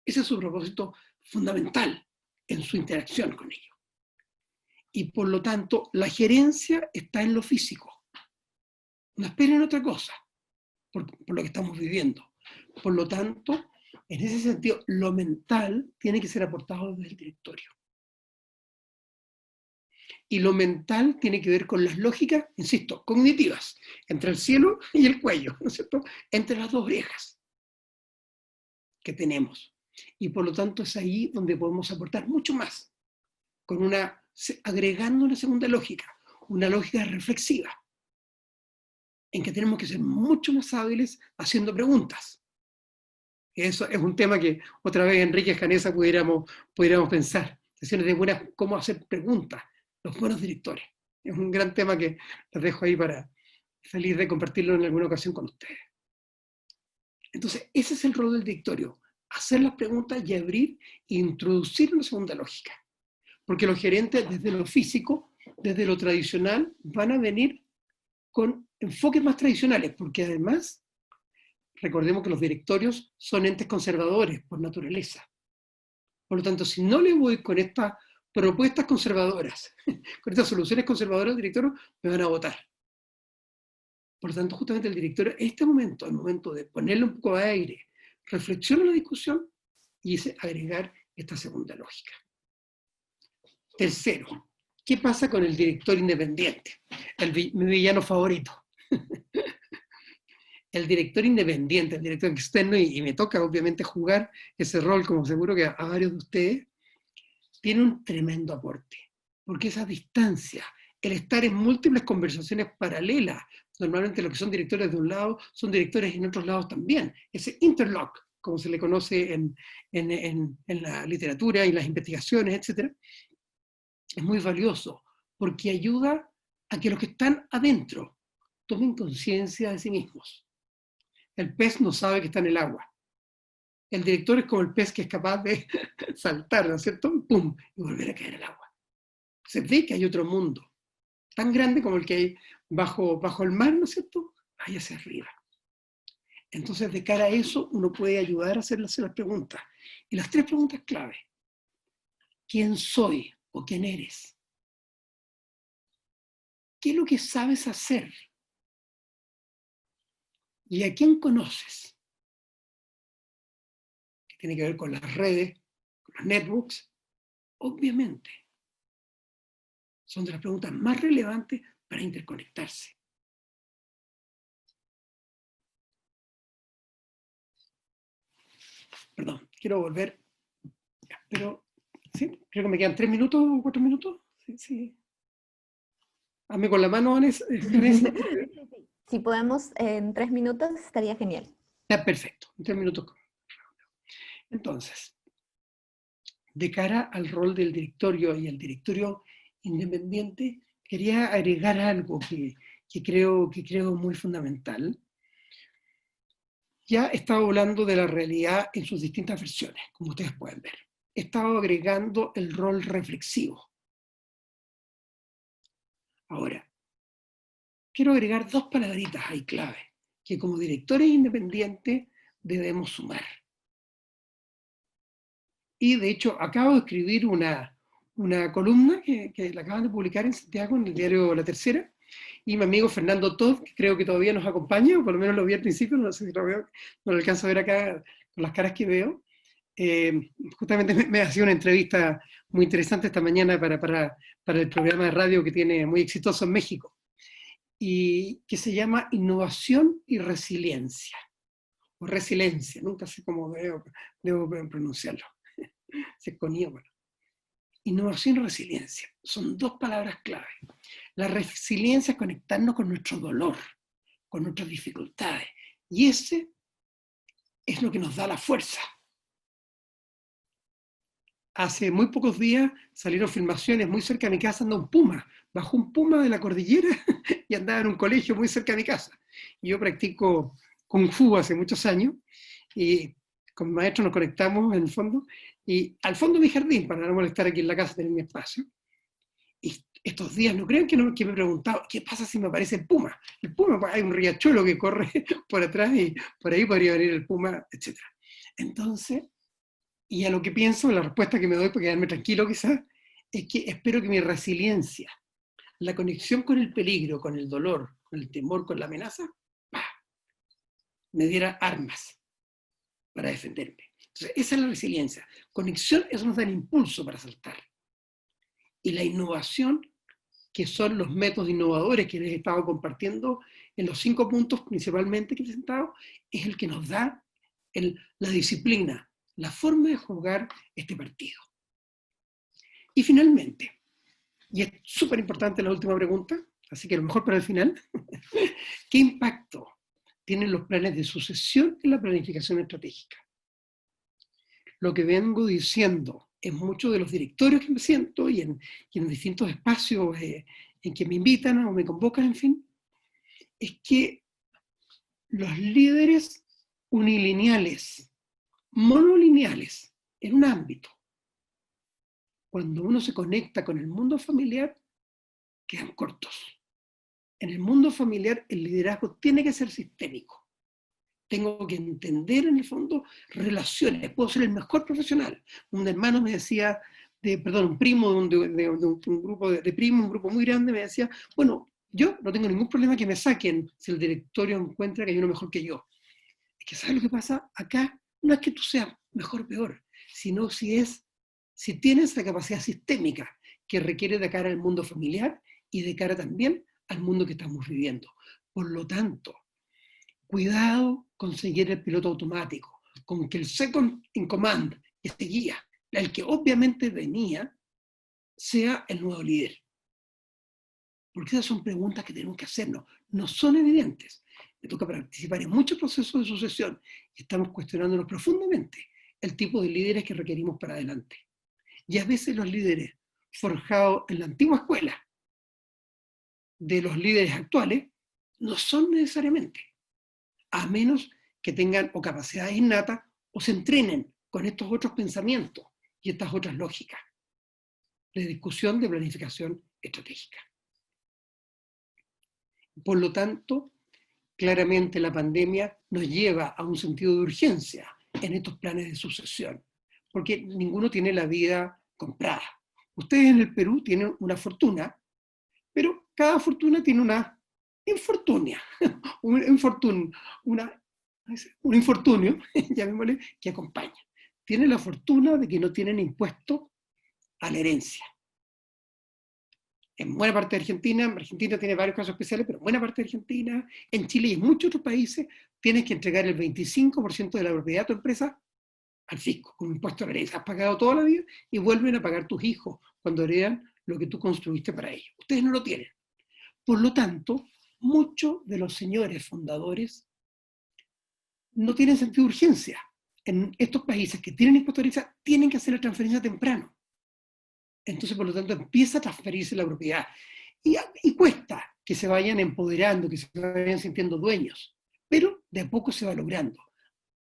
Ese es su propósito fundamental en su interacción con ellos. Y por lo tanto, la gerencia está en lo físico. No esperen otra cosa por lo que estamos viviendo. Por lo tanto, en ese sentido, lo mental tiene que ser aportado desde el directorio. Y lo mental tiene que ver con las lógicas, insisto, cognitivas, entre el cielo y el cuello, ¿no es cierto?, entre las dos orejas que tenemos. Y por lo tanto es ahí donde podemos aportar mucho más, agregando una segunda lógica, una lógica reflexiva, en que tenemos que ser mucho más hábiles haciendo preguntas. Eso es un tema que otra vez Enrique y Janessa pudiéramos pensar. Sesiones de buenas, cómo hacer preguntas, los buenos directores. Es un gran tema que les dejo ahí para feliz de compartirlo en alguna ocasión con ustedes. Entonces, ese es el rol del directorio, hacer las preguntas y abrir e introducir una segunda lógica. Porque los gerentes, desde lo físico, desde lo tradicional, van a venir con enfoques más tradicionales, porque además, recordemos que los directorios son entes conservadores por naturaleza. Por lo tanto, si no le voy con estas propuestas conservadoras, con estas soluciones conservadoras al directorio, me van a votar. Por lo tanto, justamente el directorio, en este momento, el momento de ponerle un poco de aire, reflexiona la discusión y agregar esta segunda lógica. Tercero, ¿qué pasa con el director independiente? Mi villano favorito. El director independiente, el director externo, y me toca obviamente jugar ese rol, como seguro que a varios de ustedes, tiene un tremendo aporte. Porque esa distancia, el estar en múltiples conversaciones paralelas, normalmente los que son directores de un lado son directores en otros lados también, ese interlock como se le conoce en la literatura y las investigaciones, etc., es muy valioso, porque ayuda a que los que están adentro tomen conciencia de sí mismos. El pez no sabe que está en el agua. El director es como el pez que es capaz de saltar, ¿no es cierto? ¡Pum! Y volver a caer al agua. Se ve que hay otro mundo, tan grande como el que hay bajo el mar, ¿no es cierto? Ahí hacia arriba. Entonces, de cara a eso, uno puede ayudar a hacerse las preguntas. Y las 3 preguntas clave. ¿Quién soy o quién eres? ¿Qué es lo que sabes hacer? ¿Y a quién conoces? Que tiene que ver con las redes, con los networks. Obviamente, son de las preguntas más relevantes para interconectarse. Perdón, quiero volver, pero sí, creo que me quedan 3 minutos o 4 minutos. Sí, sí. Hazme con la mano, Vanessa. Si podemos en 3 minutos, estaría genial. Está perfecto, en 3 minutos. Entonces, de cara al rol del directorio y el directorio independiente, quería agregar algo que creo muy fundamental. Ya he estado hablando de la realidad en sus distintas versiones, como ustedes pueden ver. He estado agregando el rol reflexivo. Ahora, quiero agregar 2 palabritas ahí clave, que como directores independientes debemos sumar. Y de hecho, acabo de escribir una columna que la acaban de publicar en Santiago, en el diario La Tercera, y mi amigo Fernando Todd, que creo que todavía nos acompaña, o por lo menos lo vi al principio, no sé si lo veo, no lo alcanzo a ver acá con las caras que veo. Justamente me hacía una entrevista muy interesante esta mañana para el programa de radio que tiene muy exitoso en México, y que se llama Innovación y Resiliencia, o Resiliencia, nunca sé cómo debo pronunciarlo. Se conía, bueno. Innovación y resiliencia son 2 palabras clave. La resiliencia es conectarnos con nuestro dolor, con nuestras dificultades, y ese es lo que nos da la fuerza. Hace muy pocos días salieron filmaciones muy cerca de mi casa, andaba un puma, bajó un puma de la cordillera y andaba en un colegio muy cerca de mi casa. Yo practico Kung Fu hace muchos años, y con mi maestro nos conectamos en el fondo, y al fondo de mi jardín, para no molestar aquí en la casa, tener mi espacio. Y estos días, no crean que me he preguntado, ¿qué pasa si me aparece el puma? El puma, hay un riachuelo que corre por atrás y por ahí podría venir el puma, etc. Entonces, y a lo que pienso, la respuesta que me doy para quedarme tranquilo quizás, es que espero que mi resiliencia, la conexión con el peligro, con el dolor, con el temor, con la amenaza, ¡pah!, me diera armas para defenderme. Entonces, esa es la resiliencia. Conexión, eso nos da el impulso para saltar. Y la innovación, que son los métodos innovadores que les he estado compartiendo en los 5 puntos principalmente que he presentado, es el que nos da la disciplina, la forma de jugar este partido. Y finalmente, y es súper importante la última pregunta, así que a lo mejor para el final, ¿qué impacto tienen los planes de sucesión en la planificación estratégica? Lo que vengo diciendo en muchos de los directorios que me siento y en distintos espacios en que me invitan o me convocan, en fin, es que los líderes unilineales, monolineales, en un ámbito, cuando uno se conecta con el mundo familiar, quedan cortos. En el mundo familiar el liderazgo tiene que ser sistémico. Tengo que entender en el fondo relaciones. Puedo ser el mejor profesional. Un hermano me decía, un primo de un grupo de primos, un grupo muy grande, me decía, bueno, yo no tengo ningún problema que me saquen si el directorio encuentra que hay uno mejor que yo. Es que ¿sabes lo que pasa? Acá no es que tú seas mejor o peor, sino si tienes la capacidad sistémica que requiere de cara al mundo familiar y de cara también al mundo que estamos viviendo. Por lo tanto, cuidado con seguir el piloto automático, con que el second in command, que seguía, el que obviamente venía, sea el nuevo líder. Porque esas son preguntas que tenemos que hacernos. No son evidentes. me toca participar en muchos procesos de sucesión y estamos cuestionándonos profundamente el tipo de líderes que requerimos para adelante. Y a veces los líderes forjados en la antigua escuela de los líderes actuales no son necesariamente, a menos que tengan o capacidades innatas o se entrenen con estos otros pensamientos y estas otras lógicas de discusión de planificación estratégica. Por lo tanto, claramente la pandemia nos lleva a un sentido de urgencia en estos planes de sucesión, porque ninguno tiene la vida comprada. Ustedes en el Perú tienen una fortuna, pero cada fortuna tiene una infortunia, un infortunio, llamémosle, que acompaña. Tienen la fortuna de que no tienen impuesto a la herencia. En buena parte de Argentina tiene varios casos especiales, pero en buena parte de Argentina, en Chile y en muchos otros países, tienes que entregar el 25% de la propiedad de tu empresa al fisco, con impuesto a la herencia. Has pagado toda la vida y vuelven a pagar tus hijos cuando heredan lo que tú construiste para ellos. Ustedes no lo tienen. Por lo tanto, muchos de los señores fundadores no tienen sentido de urgencia. En estos países que tienen impuesto a la herencia, tienen que hacer la transferencia temprano. Entonces, por lo tanto, empieza a transferirse la propiedad. Y cuesta que se vayan empoderando, que se vayan sintiendo dueños. Pero de a poco se va logrando.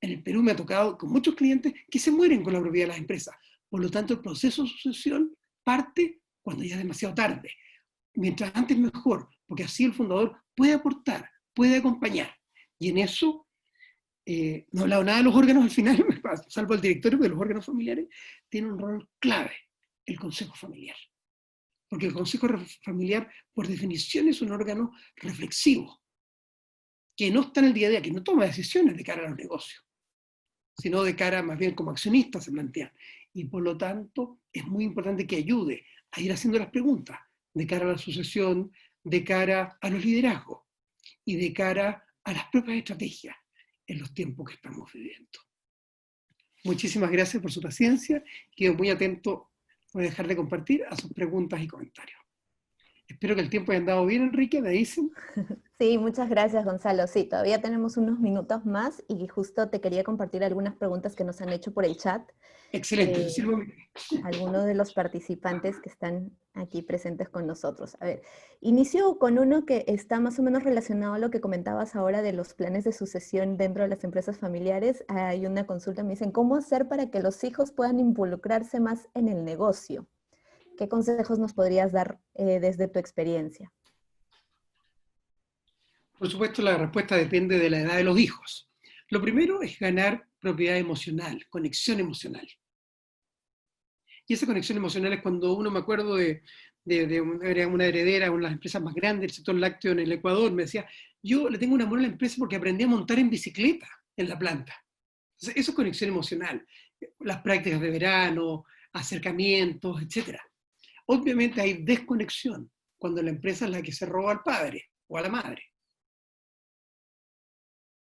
En el Perú me ha tocado con muchos clientes que se mueren con la propiedad de las empresas. Por lo tanto, el proceso de sucesión parte cuando ya es demasiado tarde. Mientras antes mejor, porque así el fundador puede aportar, puede acompañar. Y en eso, no he hablado nada de los órganos al final, salvo el directorio, porque los órganos familiares tienen un rol clave, el consejo familiar. Porque el consejo familiar, por definición, es un órgano reflexivo, que no está en el día a día, que no toma decisiones de cara a los negocios, sino de cara más bien como accionistas se plantean. Y por lo tanto, es muy importante que ayude a ir haciendo las preguntas de cara a la sucesión, de cara a los liderazgos y de cara a las propias estrategias en los tiempos que estamos viviendo. Muchísimas gracias por su paciencia. Quedo muy atento, voy a dejar de compartir, a sus preguntas y comentarios. Espero que el tiempo haya andado bien, Enrique, me dicen. Sí, muchas gracias, Gonzalo. Sí, todavía tenemos unos minutos más y justo te quería compartir algunas preguntas que nos han hecho por el chat. Excelente, Algunos de los participantes que están aquí presentes con nosotros. A ver, inicio con uno que está más o menos relacionado a lo que comentabas ahora de los planes de sucesión dentro de las empresas familiares. Hay una consulta, me dicen, ¿cómo hacer para que los hijos puedan involucrarse más en el negocio? ¿Qué consejos nos podrías dar desde tu experiencia? Por supuesto, la respuesta depende de la edad de los hijos. Lo primero es ganar propiedad emocional, conexión emocional. Y esa conexión emocional es cuando uno, me acuerdo de una heredera, una de las empresas más grandes del sector lácteo en el Ecuador, me decía, yo le tengo un amor a la empresa porque aprendí a montar en bicicleta en la planta. Entonces, eso es conexión emocional. Las prácticas de verano, acercamientos, etc. Obviamente hay desconexión cuando la empresa es la que se roba al padre o a la madre.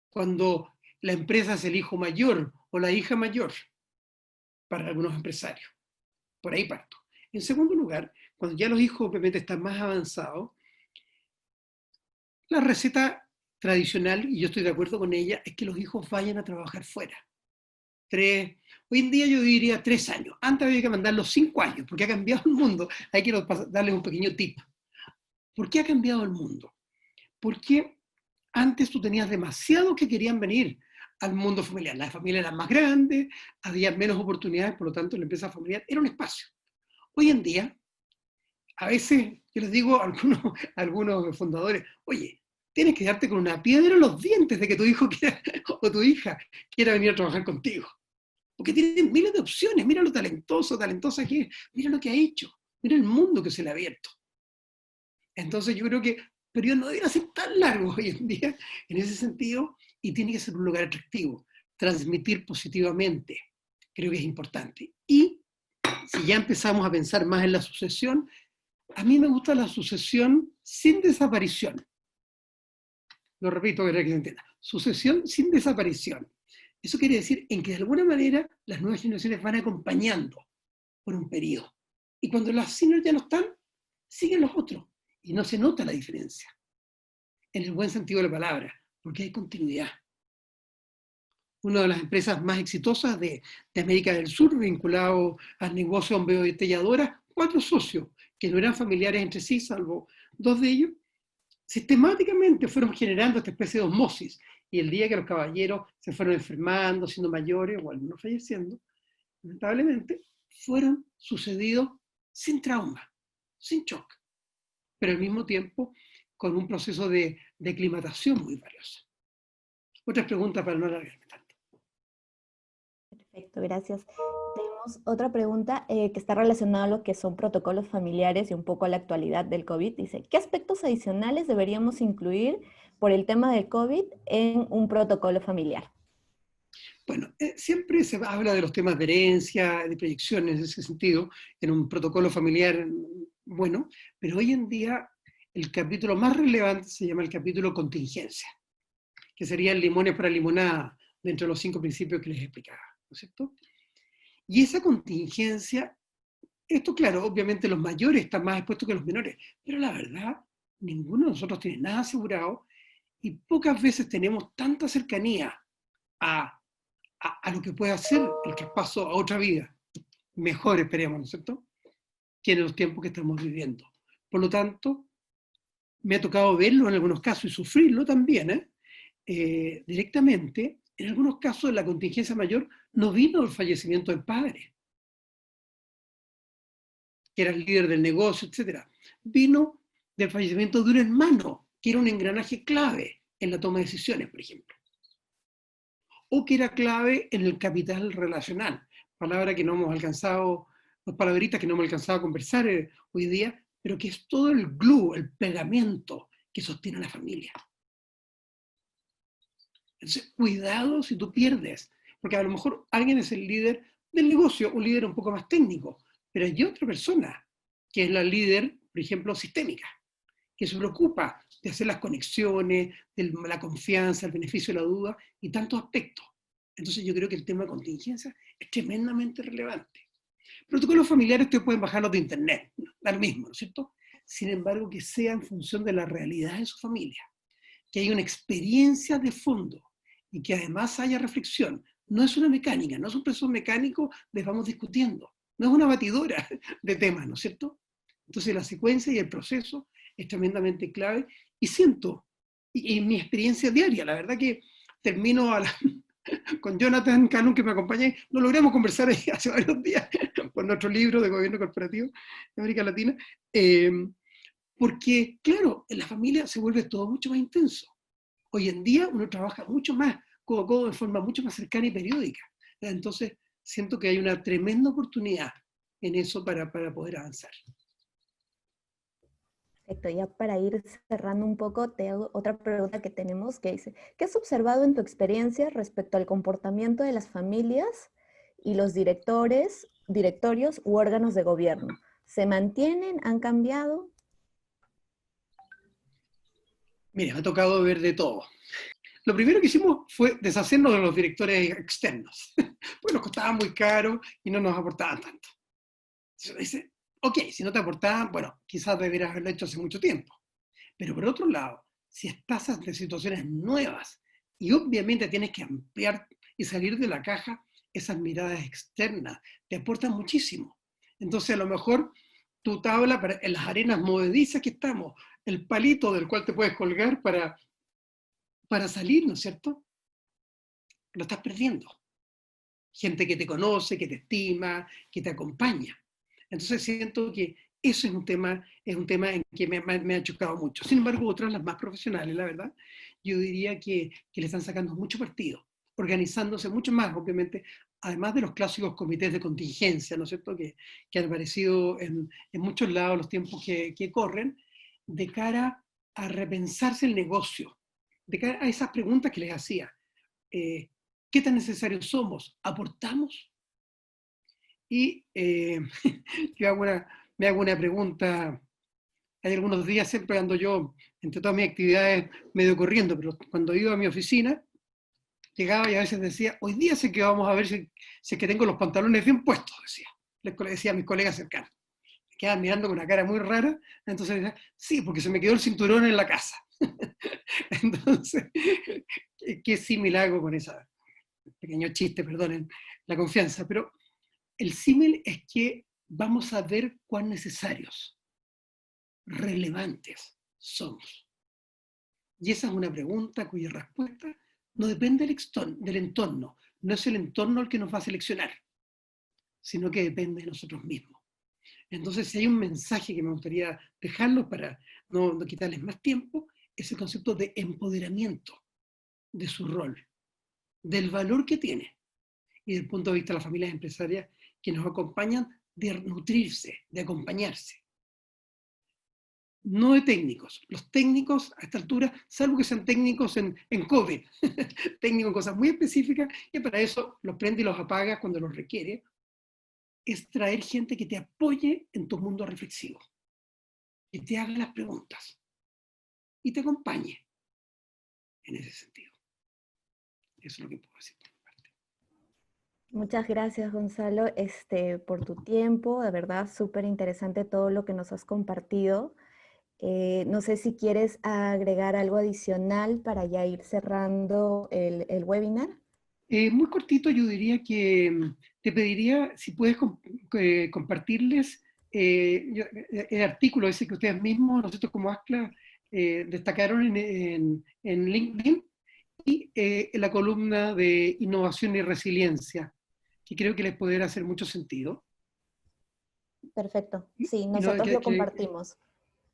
Cuando la empresa es el hijo mayor o la hija mayor para algunos empresarios. Por ahí parto. En segundo lugar, cuando ya los hijos obviamente están más avanzados, la receta tradicional, y yo estoy de acuerdo con ella, es que los hijos vayan a trabajar fuera. Hoy en día yo diría 3 años. Antes había que mandarlos 5 años, porque ha cambiado el mundo. Hay que darles un pequeño tip. ¿Por qué ha cambiado el mundo? Porque antes tú tenías demasiados que querían venir al mundo familiar. Las familias eran más grandes, había menos oportunidades, por lo tanto la empresa familiar era un espacio. Hoy en día, a veces yo les digo a algunos fundadores, oye, tienes que darte con una piedra en los dientes de que tu hijo quiera, o tu hija quiera venir a trabajar contigo. Porque tienen miles de opciones, mira lo talentosa que es, mira lo que ha hecho, mira el mundo que se le ha abierto. Entonces yo creo que el periodo no debería ser tan largo hoy en día en ese sentido y tiene que ser un lugar atractivo, transmitir positivamente, creo que es importante. Y si ya empezamos a pensar más en la sucesión, a mí me gusta la sucesión sin desaparición. Lo repito para que se entienda. Sucesión sin desaparición. Eso quiere decir en que de alguna manera las nuevas generaciones van acompañando por un periodo. Y cuando los seniors ya no están, siguen los otros. Y no se nota la diferencia. En el buen sentido de la palabra. porque hay continuidad. Una de las empresas más exitosas de América del Sur, vinculado al negocio embotelladora, 4 socios, que no eran familiares entre sí, salvo 2 de ellos, sistemáticamente fueron generando esta especie de osmosis. Y el día que los caballeros se fueron enfermando, siendo mayores o algunos falleciendo, lamentablemente, fueron sucedidos sin trauma, sin shock, pero al mismo tiempo con un proceso de aclimatación muy valioso. Otras preguntas para no alargarme tanto. Perfecto, gracias. Tenemos otra pregunta que está relacionada a lo que son protocolos familiares y un poco a la actualidad del COVID. Dice, ¿qué aspectos adicionales deberíamos incluir por el tema del COVID en un protocolo familiar? Bueno, siempre se habla de los temas de herencia, de proyecciones en ese sentido, en un protocolo familiar bueno, pero hoy en día el capítulo más relevante se llama el capítulo contingencia, que serían limones para limonada, dentro de los 5 principios que les explicaba, ¿no es cierto? Y esa contingencia, esto claro, obviamente los mayores están más expuestos que los menores, pero la verdad, ninguno de nosotros tiene nada asegurado y pocas veces tenemos tanta cercanía a lo que puede hacer el traspaso a otra vida, mejor esperemos, ¿no es cierto?, que en los tiempos que estamos viviendo. Por lo tanto, me ha tocado verlo en algunos casos y sufrirlo también, directamente. En algunos casos la contingencia mayor no vino del fallecimiento del padre, que era el líder del negocio, etc. Vino del fallecimiento de un hermano, que era un engranaje clave en la toma de decisiones, por ejemplo. O que era clave en el capital relacional, palabra que no hemos alcanzado, dos palabritas que no hemos alcanzado a conversar hoy día, pero que es todo el glue, el pegamento que sostiene a la familia. Entonces, cuidado si tú pierdes, porque a lo mejor alguien es el líder del negocio, un líder un poco más técnico, pero hay otra persona que es la líder, por ejemplo, sistémica, que se preocupa de hacer las conexiones, de la confianza, el beneficio de la duda y tantos aspectos. Entonces yo creo que el tema de contingencia es tremendamente relevante. Protocolos familiares ustedes pueden bajarlos de internet, da lo mismo, ¿no es cierto? Sin embargo, que sea en función de la realidad de su familia, que haya una experiencia de fondo y que además haya reflexión. No es una mecánica, no es un proceso mecánico de vamos discutiendo, no es una batidora de temas, ¿no es cierto? Entonces la secuencia y el proceso es tremendamente clave y siento, y en mi experiencia diaria, la verdad que termino con Jonathan Cannon que me acompaña, lo logramos conversar ahí hace varios días por nuestro libro de gobierno corporativo de América Latina, porque claro, en la familia se vuelve todo mucho más intenso. Hoy en día uno trabaja mucho más codo a codo de forma mucho más cercana y periódica. Entonces siento que hay una tremenda oportunidad en eso para poder avanzar. Perfecto, ya para ir cerrando un poco, te hago otra pregunta que tenemos que dice, ¿qué has observado en tu experiencia respecto al comportamiento de las familias y los directorios u órganos de gobierno? ¿Se mantienen? ¿Han cambiado? Mira, me ha tocado ver de todo. Lo primero que hicimos fue deshacernos de los directores externos, pues nos costaban muy caro y no nos aportaban tanto. Entonces dice, ok, si no te aportaban, bueno, quizás deberías haberlo hecho hace mucho tiempo. Pero por otro lado, si estás ante situaciones nuevas y obviamente tienes que ampliar y salir de la caja, esas miradas externas te aportan muchísimo. Entonces a lo mejor tu tabla en las arenas movedizas que estamos, el palito del cual te puedes colgar para salir, ¿no es cierto? Lo estás perdiendo. Gente que te conoce, que te estima, que te acompaña. Entonces siento que eso es un tema en que me ha chocado mucho. Sin embargo, otras, las más profesionales, la verdad, yo diría que le están sacando mucho partido, organizándose mucho más, obviamente, además de los clásicos comités de contingencia, ¿no es cierto?, que han aparecido en muchos lados los tiempos que corren, de cara a repensarse el negocio, de cara a esas preguntas que les hacía. ¿Qué tan necesarios somos? ¿Aportamos? Y me hago una pregunta. Hay algunos días siempre ando yo, entre todas mis actividades, medio corriendo, pero cuando iba a mi oficina, llegaba y a veces decía, hoy día sé que vamos a ver si es que tengo los pantalones bien puestos, decía. Les decía a mis colegas cercanos. Me quedaban mirando con una cara muy rara, entonces decía, sí, porque se me quedó el cinturón en la casa. Entonces, ¿qué símil hago con ese pequeño chiste, perdonen la confianza? Pero el símil es que vamos a ver cuán necesarios, relevantes somos. Y esa es una pregunta cuya respuesta no depende del entorno. No es el entorno el que nos va a seleccionar, sino que depende de nosotros mismos. Entonces, si hay un mensaje que me gustaría dejarlos para no quitarles más tiempo, es el concepto de empoderamiento de su rol, del valor que tiene, y desde el punto de vista de las familias empresarias que nos acompañan, de nutrirse, de acompañarse. No de técnicos. Los técnicos a esta altura, salvo que sean técnicos en COVID, técnicos en cosas muy específicas, y para eso los prende y los apaga cuando los requiere, es traer gente que te apoye en tu mundo reflexivo, que te haga las preguntas y te acompañe en ese sentido. Eso es lo que puedo decir. Muchas gracias, Gonzalo, por tu tiempo. De verdad, súper interesante todo lo que nos has compartido. No sé si quieres agregar algo adicional para ya ir cerrando el webinar. Muy cortito, yo diría que te pediría si puedes compartirles el artículo ese que ustedes mismos, nosotros como ASCLA, destacaron en LinkedIn, y en la columna de innovación y resiliencia, que creo que les podrá hacer mucho sentido. Perfecto, sí, Y no, nosotros lo compartimos.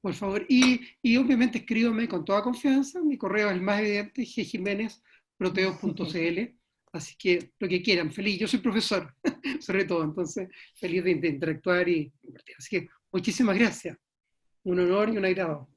por favor, y obviamente escríbame con toda confianza, mi correo es el más evidente, gjimenez@proteo.cl, así que lo que quieran, feliz, yo soy profesor, sobre todo, entonces feliz de interactuar y compartir. Así que muchísimas gracias, un honor y un agrado.